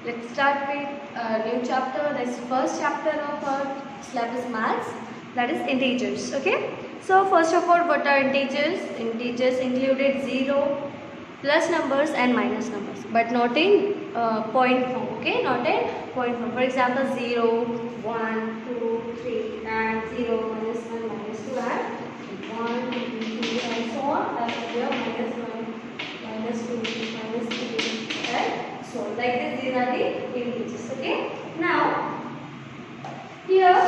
Let's start with a new chapter. That's the first chapter of our syllabus maths, that is integers. Okay. So first of all, what are integers? Integers included 0, plus numbers and minus numbers, but not in point form. Okay, not in point form. For example, 0, 1, 2, 3, and 0, minus 1, minus 2, and 1, 2, 3, and so on. That's here minus 1, minus 2, minus 3, and so on. Like this, these are the integers. Okay. Now here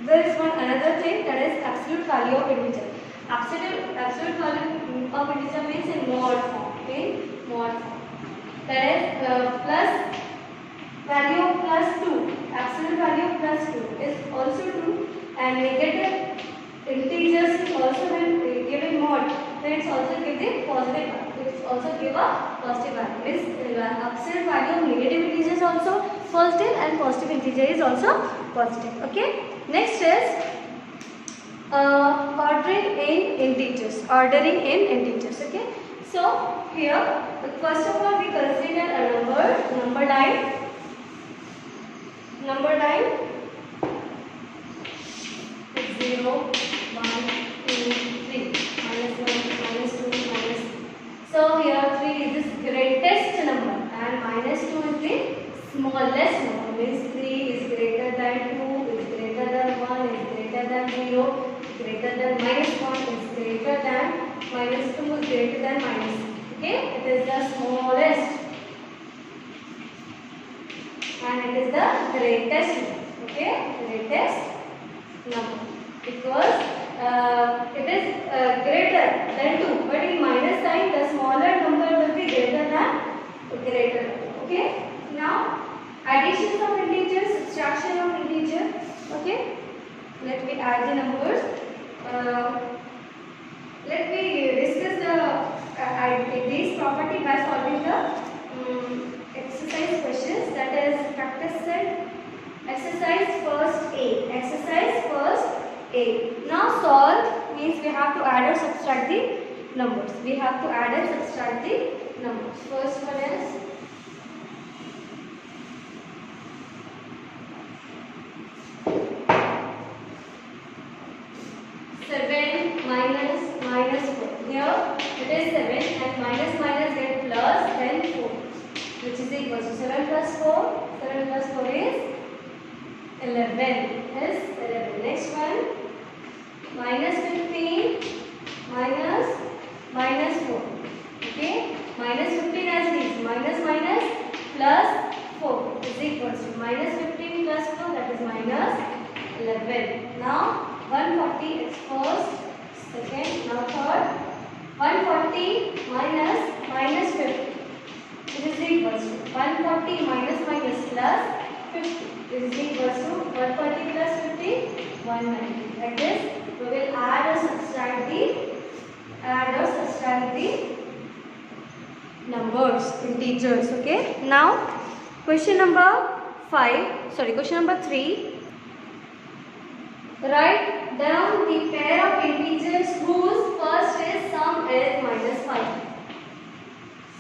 there is one another thing, that is absolute value of integer. Absolute value of integer means in mod form. Okay, mod form. That is plus value of plus 2. Absolute value of plus 2 is also true, and negative integers is also when given mod, then it's also give the positive value. It's also give a positive value. Means absolute value of negative integer is also positive, and positive integer is also positive. Okay. Next is ordering in integers. Ordering in integers. Okay. So here, first of all, we consider a number line. Number line is 0, 1, 2, 3, minus 1, minus 2, minus 3. So here 3 is the greatest number, and minus 2 is the smallest number. Means 3 is greater than 2, is greater than 1, is greater than 0, greater than minus 1, is greater than minus 2, is greater than minus 3. Okay, it is the smallest and it is the greatest number. Okay, greatest number, because it is greater than 2, but in minus sign the smaller number will be greater than greater number. Okay. Now additions of integers, subtraction of integer. Okay, let me add the numbers. Let me discuss these property by solving the exercise questions. That is practice set exercise first A. Exercise first A. Now solve means we have to add or subtract the numbers. We have to add and subtract the numbers. First one is 7 minus minus 4. Here it is 7 and minus minus get plus, then 4, which is equal to 7 plus 4. 7 plus 4 is 11. Is 11. Next one, minus 15 minus 4. Okay, minus 15 as it is, minus minus plus 4 is equal to minus 15 plus 4, that is minus 11. Now 140 is first, second, now third. 140 minus 50. It is equal to 140 minus plus 50. It is equal to 140 plus 50, 190. Like this, we will add or subtract the numbers, integers. Okay. Now question number 3. Write down the pair of integers whose first is sum is minus 5.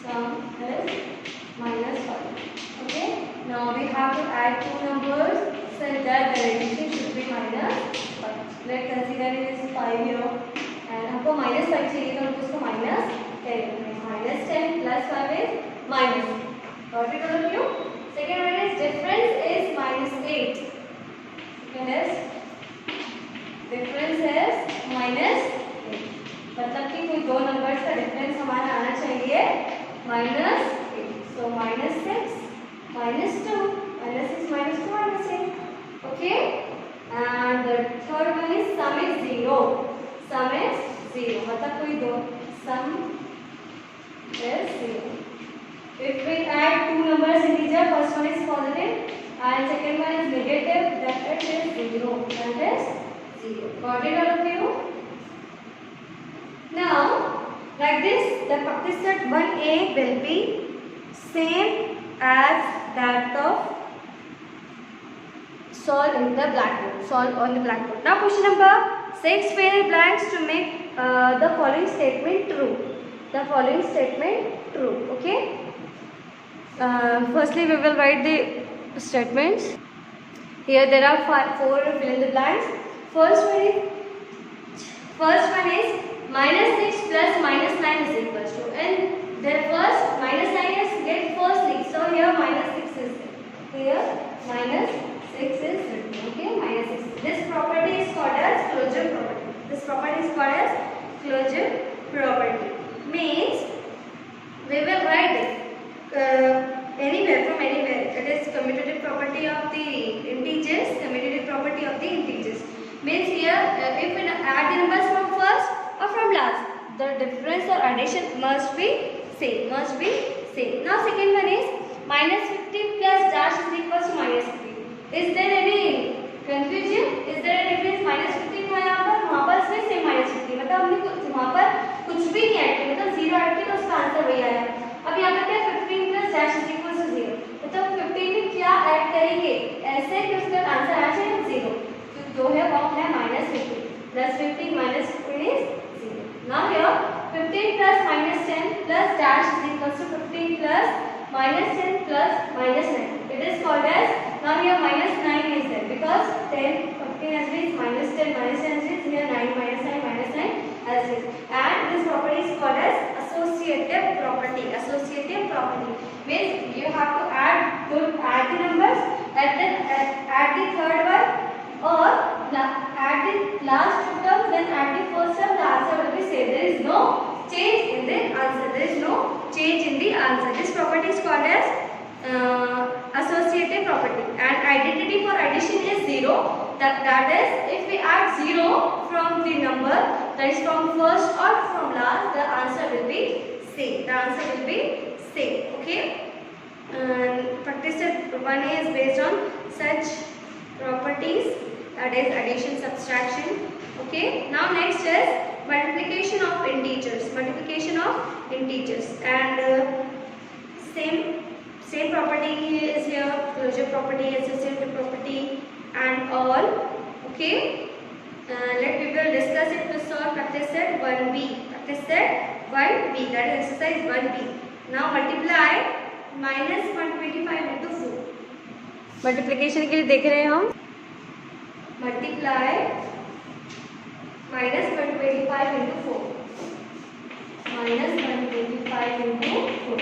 Sum is minus 5. Okay. Now we have to add two numbers so that the addition should be minus 5. Let's consider it is 5 here, and हमको minus 5 चाहिए तो हमको उसको minus 10. Minus 10 plus 5 is minus 10. Got it all of you? Second one is difference is minus 8. Second is difference है minus 8. मतलब कि कोई दो नंबर्स का डिफरेंस हमारा आना चाहिए minus 8. So minus 6 minus 2, minus 6 minus 2 minus 8. Okay, and the third one is sum is 0. Sum is 0. मतलब कोई दो sum is 0. If we add two numbers integer, first one is positive and second one is negative, that is 0. That is 0. Got it all of you? Now, like this, the practice set 1A will be same as that of solve in the blackboard. Solve on the blackboard. Now, question number 6. Fill blanks to make the following statement true. The following statement true. Okay. Firstly, we will write the statements. Here there are four fill in the blanks. First one is -6 plus -9 is equals to, and their first -9 is get firstly. So here -6 is there. Here -6 is written. Okay, -6. This property is called as closure property. This property is called as closure property. Means we will write it anywhere from anywhere. It is commutative property of the integers. Commutative property of the integers means here if we add the numbers from first or from last, the difference or addition must be same. Must be same. Now second one is -50 plus dash is equals to -50. Is there any confusion? Is there any difference? -50 को यहाँ पर वहाँ पर से same -50 मतलब हमने वहाँ पर कुछ भी नहीं ऐड किया, मतलब 0 ऐड किया तो उसका आंसर वही आया। अब यहाँ पर क्या 15 plus dash is equal to 0, मतलब 15 में क्या ऐड करेंगे ऐसे कि उसका आंसर आ जाए 0, जो है वो है -50 plus 15 -15 is 0. Now here 15 plus -10 plus dash is equal to 15 plus -10 plus -9. It is called as, now here -9 is there because 10 15 as is -10 -10 as is here 9 -9 as is, and this property is called as associative property. Associative property means you have to add the numbers and then add the third one or add the last two terms, then add the first term, the answer will be same. There is no change in the answer. There is no change in the answer. This property is called as associative property, and identity for addition is 0. That is, if we add 0 from the number that is from first or from last, the answer will be same. The answer will be same. Okay. Practice set 1 is based on such properties, that is addition, subtraction. Okay. Now next is multiplication of integers. Multiplication of integers, and same property is here, closure property, associative property, and all. Okay. We will discuss it to solve practice set 1b. Practice set 1b, that is exercise 1b. Now multiply -125 into 4. Multiplication के लिए देख रहे हैं हम। Multiply -125 into 4. -125 into 4.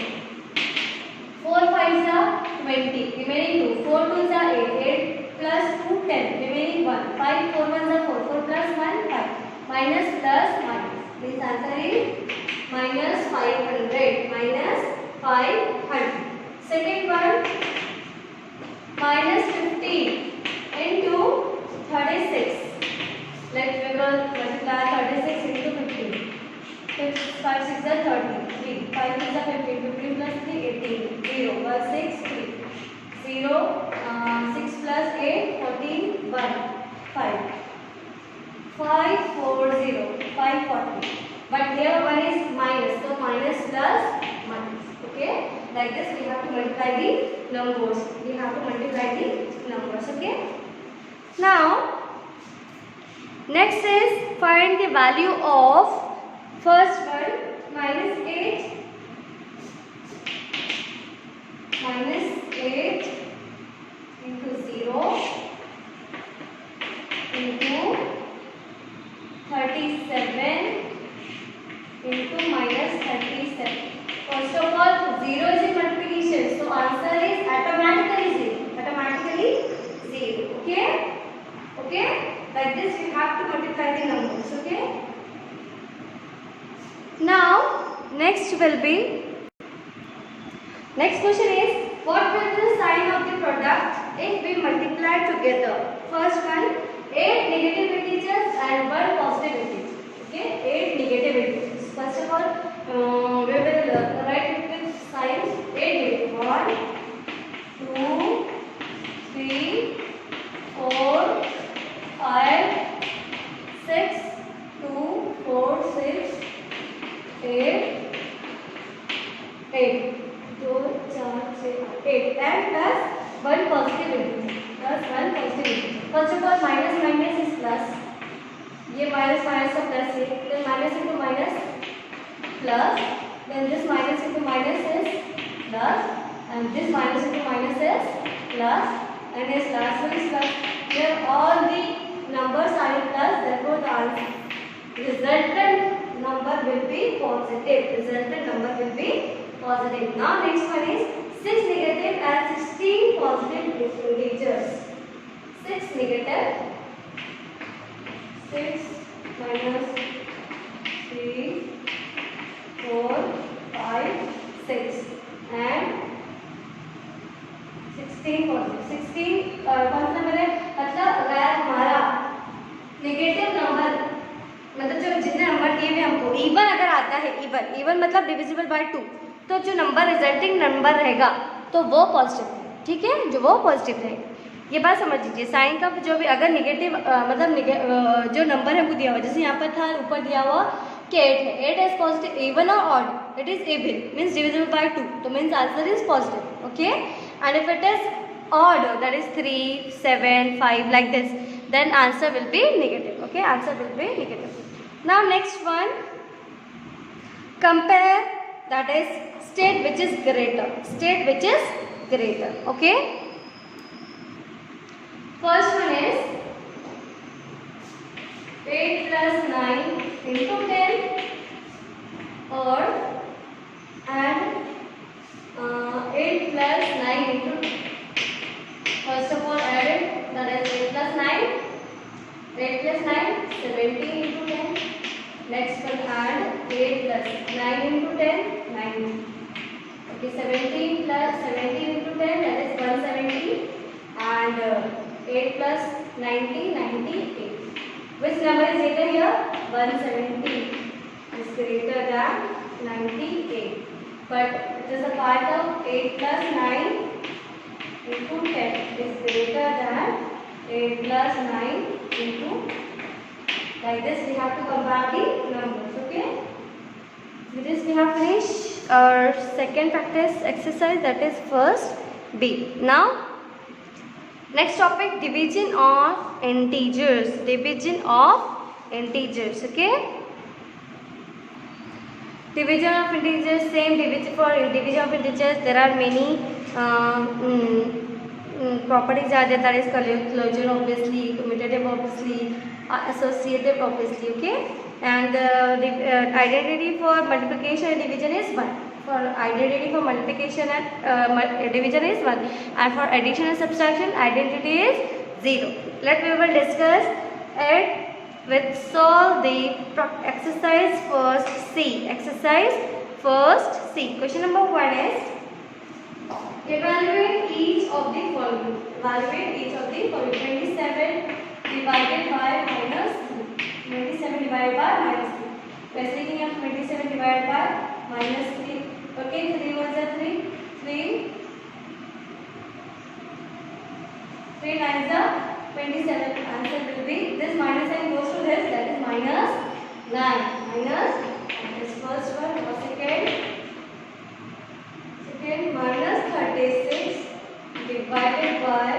4 5s are 20, remaining 2. 4 2s are 8. 8 plus 2 10, remaining 1. 5 4 1s are 4. 4 plus 1 5. Minus plus minus. This answer is -500. -500. Second one, -50 into 36. We will multiply 36 into 15. 5 6 are 30. 3 5 6 are 15. 15 plus 3 18. 0 1 6 3. 0 6 plus 8 14 1 5 540 540. But here 1 is minus, so minus plus minus. Okay, like this we have to multiply the numbers. We have to multiply the numbers. Okay. Now next is find the value of first one, -8 into 0 into 37 into -37. First of all, 0 is a multiplication, so answer is automatically 0. Automatically 0. Okay. Okay. Like this, you have to multiply the numbers. Okay. Now, next question is, what will be the sign of the product if we multiply together? First one, 8 negative integers and 1 positive integer. Okay, 8 negative integers. First of all, we will write it with sign 8 negative. 1, 2, 3, 4, 5, 6, 2, 4, 6, 8, 8. 2, 4, 6, 8. And plus 1 positive integer. Plus 1 positive integer. First of all, minus is plus. ये minus का plus है. Then minus into minus plus. Then this minus into minus is plus. and this minus into minus is plus, and this last one is plus. Here all the numbers are in plus, therefore the resultant number will be positive. Resultant number will be positive. Now next one is 6 negative and 16 positive integers. 6 negative, 6 minus 3, 4, 5, 6 and 16 positive. 16 कौन सा number है? मतलब अगर हमारा negative number मतलब जो जितने number दिए हुए हमको इवन अगर आता है, इवन मतलब डिविजिबल बाय 2, तो जो नंबर रिजल्टिंग नंबर रहेगा तो वो पॉजिटिव है, ठीक है, जो वो पॉजिटिव रहेगा। ये बात समझ लीजिए। साइन का जो भी अगर नेगेटिव मतलब जो नंबर हमको दिया हुआ, जैसे यहाँ पर था ऊपर दिया हुआ कि 8 है, 8 इज पॉजिटिव इवन और odd, it is even means divisible by 2, तो means answer is positive, okay. And if it is odd, that is 3, 7, 5 like this, then answer will be negative, okay, answer will be negative. Now next one, compare, that is state which is greater, state which is greater, okay. First one is 8 plus 9 into 10 or and 8 plus 9 into, first of all add it, that is 8 plus 9, 8 plus 9, 17 into 10. Next one add 8 plus 9 into 10, 9. Okay, 17 plus 17 into 10, that is 170, and 8 plus 90, 98. Which number is greater here? 170 is greater than 98. But it is a part of 8 plus 9 into 10 is greater than 8 plus 9 into, like this we have to compare the numbers, okay. With this we have finished our second practice exercise, that is first B. Now next topic, division of integers, division of integers, okay. Division of integers, same division for division of integers, there are many properties are there, that is closure obviously, commutative obviously, associative obviously, okay. And the identity for multiplication and division is 1. For identity for multiplication and division is 1, and for addition and subtraction identity is 0. Let me will discuss it. With solve the exercise first C. Exercise first C. Question number 1 is evaluate each of the following. Evaluate each of the following. 27 divided by minus 3. 27 divided by minus 3. वैसे ही हम 27 divided by minus 3. Okay, 3 was a 3. 3 9 is a 27. Answer will be, this minus sign goes to this, that is minus 9. Minus, this first one or second minus 36 divided by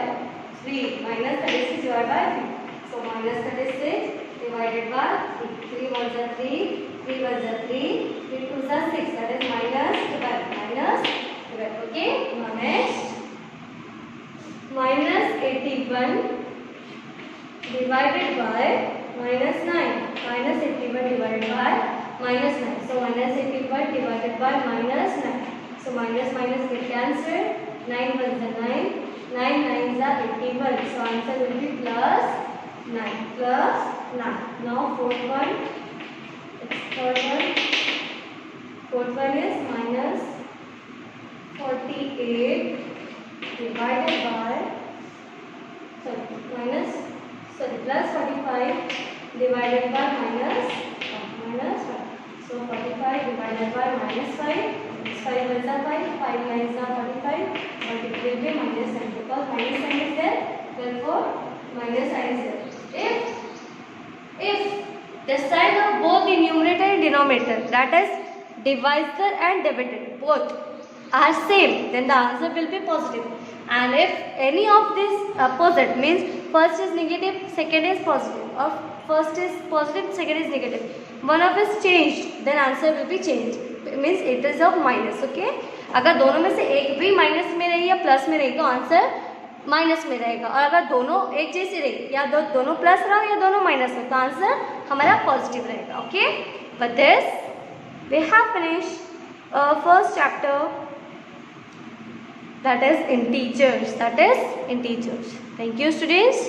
3. Minus 36 divided by 3. So minus 36 divided by 3. 3 was a 3. 3 was a 3. 3 2 is a 6. That is minus 12. Minus 12. Okay. Now next, minus 81 divided by minus 9. Minus 81 divided by minus 9. So minus 81 divided by minus 9. So minus minus get cancelled. 9 was the 9. 9 9s are 81. So answer will be plus 9. Plus 9. Now fourth one. Third one. Fourth one is minus 48 divided by plus 45 divided by minus 1. So 45 divided by minus 5. 5 is 5. 5 9 is 45. But it will be minus 10 because minus sign is there. Therefore minus sign is there. If the sign of both the numerator and denominator, that is divisor and dividend, both are same, then the answer will be positive. And if any of this opposite, means first is negative, second is positive, or first is positive, second is negative, one of is changed, then answer will be changed. Means it is of minus. Okay, अगर दोनों में से एक भी minus में रही या plus में रही तो आंसर माइनस में रहेगा. और अगर दोनों एक जैसी रही या दोनों प्लस रहो या दोनों माइनस हो तो आंसर हमारा पॉजिटिव रहेगा. Okay, with this we have finished first chapter, that is integers. Thank you students.